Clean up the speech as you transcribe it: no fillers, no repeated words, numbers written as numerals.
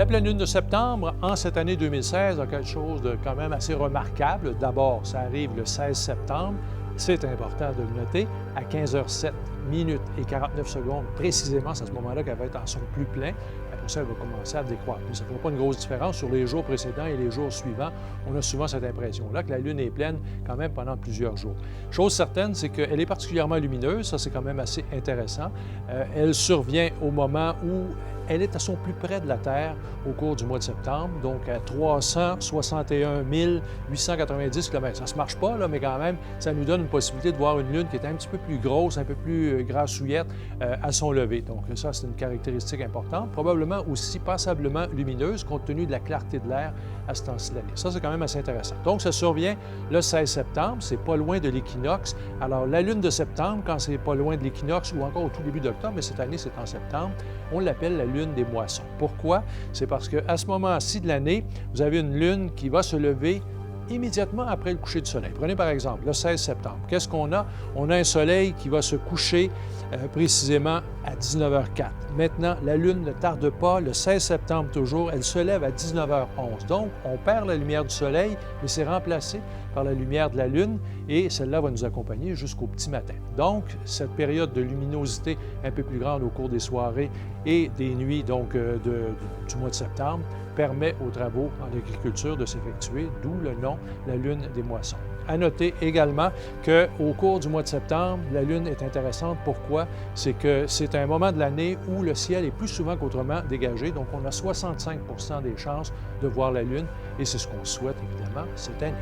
La pleine lune de septembre, en cette année 2016, a quelque chose de quand même assez remarquable. D'abord, ça arrive le 16 septembre. C'est important de le noter, à 15h07 minutes et 49 secondes précisément, c'est à ce moment-là qu'elle va être en son plus plein. Après ça, elle va commencer à décroître. Mais ça ne fera pas une grosse différence sur les jours précédents et les jours suivants. On a souvent cette impression-là que la Lune est pleine quand même pendant plusieurs jours. Chose certaine, c'est qu'elle est particulièrement lumineuse, ça c'est quand même assez intéressant. Elle survient au moment où elle est à son plus près de la Terre au cours du mois de septembre, donc à 361 890 km. Ça ne se marche pas, là, mais quand même, ça nous donne une possibilité de voir une Lune qui est un petit peu plus grosse, un peu plus grassouillette à son lever. Donc ça, c'est une caractéristique importante. Probablement aussi passablement lumineuse, compte tenu de la clarté de l'air à ce temps-ci de l'année. Ça, c'est quand même assez intéressant. Donc, ça survient le 16 septembre, c'est pas loin de l'équinoxe. Alors, la Lune de septembre, quand c'est pas loin de l'équinoxe ou encore au tout début d'octobre, mais cette année, c'est en septembre, on l'appelle la Lune des moissons. Pourquoi? C'est parce qu'à ce moment-ci de l'année, vous avez une Lune qui va se lever immédiatement après le coucher du soleil. Prenez par exemple le 16 septembre. Qu'est-ce qu'on a? On a un soleil qui va se coucher précisément à 19h04. Maintenant, la Lune ne tarde pas, le 16 septembre toujours, elle se lève à 19h11. Donc, on perd la lumière du soleil, mais c'est remplacé par la lumière de la Lune et celle-là va nous accompagner jusqu'au petit matin. Donc, cette période de luminosité un peu plus grande au cours des soirées et des nuits donc, du mois de septembre permet aux travaux en agriculture de s'effectuer, d'où le nom, la Lune des moissons. À noter également qu'au cours du mois de septembre, la Lune est intéressante. Pourquoi? C'est que c'est un moment de l'année où le ciel est plus souvent qu'autrement dégagé, donc on a 65 des chances de voir la Lune et c'est ce qu'on souhaite évidemment cette année.